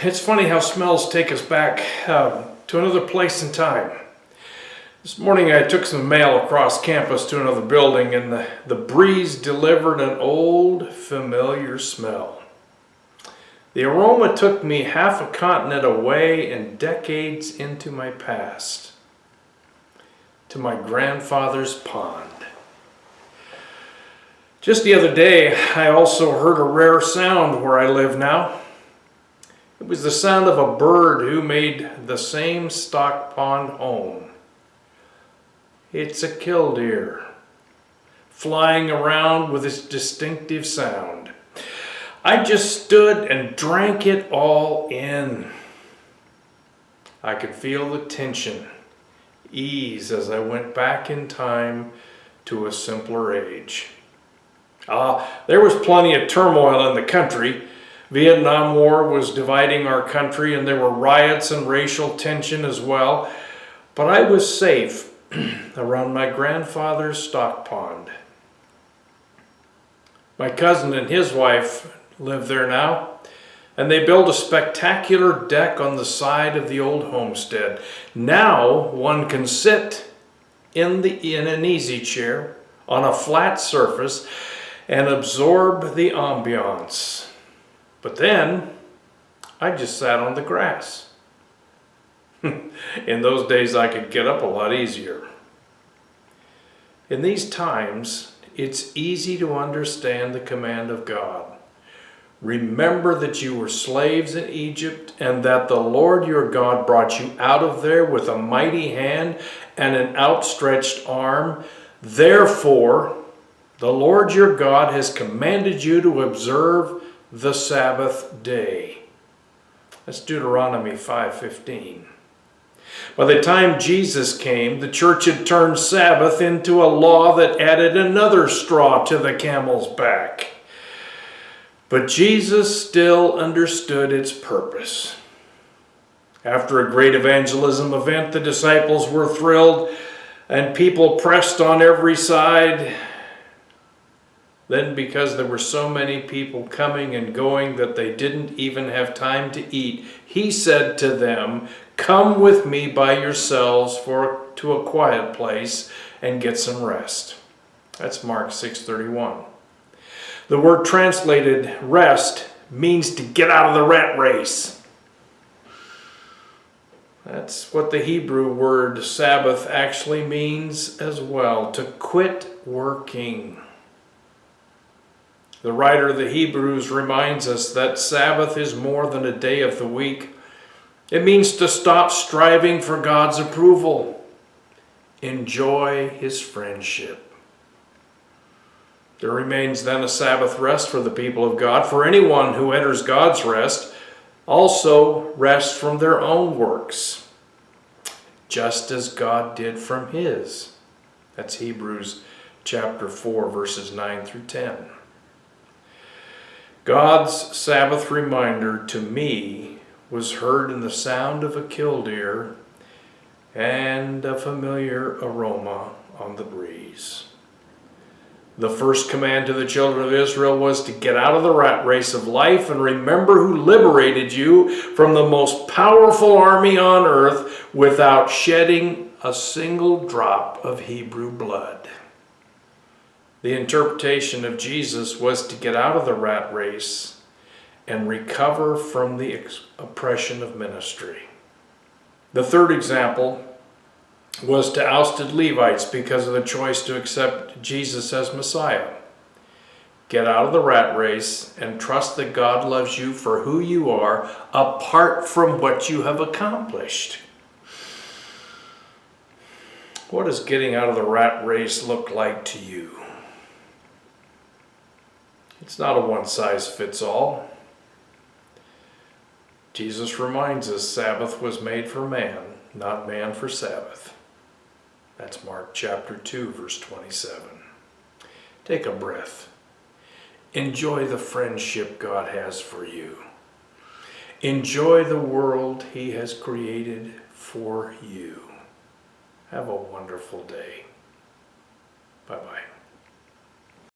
It's funny how smells take us back to another place and time. This morning I took some mail across campus to another building, and the breeze delivered an old, familiar smell. The aroma took me half a continent away and decades into my past, to my grandfather's pond. Just the other day, I also heard a rare sound where I live now. It was the sound of a bird who made the same stock pond home. It's a killdeer, flying around with its distinctive sound. I just stood and drank it all in. I could feel the tension ease as I went back in time to a simpler age. There was plenty of turmoil in the country. Vietnam War was dividing our country, and there were riots and racial tension as well. But I was safe around my grandfather's stock pond. My cousin and his wife live there now, and they built a spectacular deck on the side of the old homestead. Now one can sit in an easy chair on a flat surface and absorb the ambiance. But then, I just sat on the grass. In those days, I could get up a lot easier. In these times, it's easy to understand the command of God. Remember that you were slaves in Egypt, and that the Lord your God brought you out of there with a mighty hand and an outstretched arm. Therefore, the Lord your God has commanded you to observe the Sabbath day. That's Deuteronomy 5:15. By the time Jesus came, the church had turned Sabbath into a law that added another straw to the camel's back. But Jesus still understood its purpose. After a great evangelism event, the disciples were thrilled and people pressed on every side. Then, because there were so many people coming and going that they didn't even have time to eat, he said to them, "Come with me by yourselves to a quiet place and get some rest." That's Mark 6:31. The word translated rest means to get out of the rat race. That's what the Hebrew word Sabbath actually means as well, to quit working. The writer of the Hebrews reminds us that Sabbath is more than a day of the week. It means to stop striving for God's approval. Enjoy His friendship. There remains then a Sabbath rest for the people of God. For anyone who enters God's rest also rests from their own works, just as God did from His. That's Hebrews chapter 4, verses 9 through 10. God's Sabbath reminder to me was heard in the sound of a killdeer and a familiar aroma on the breeze. The first command to the children of Israel was to get out of the rat race of life and remember who liberated you from the most powerful army on earth without shedding a single drop of Hebrew blood. The interpretation of Jesus was to get out of the rat race and recover from the oppression of ministry. The third example was to ousted Levites because of the choice to accept Jesus as Messiah. Get out of the rat race and trust that God loves you for who you are, apart from what you have accomplished. What does getting out of the rat race look like to you? It's not a one-size-fits-all. Jesus reminds us Sabbath was made for man, not man for Sabbath. That's Mark chapter 2, verse 27. Take a breath. Enjoy the friendship God has for you. Enjoy the world He has created for you. Have a wonderful day. Bye-bye.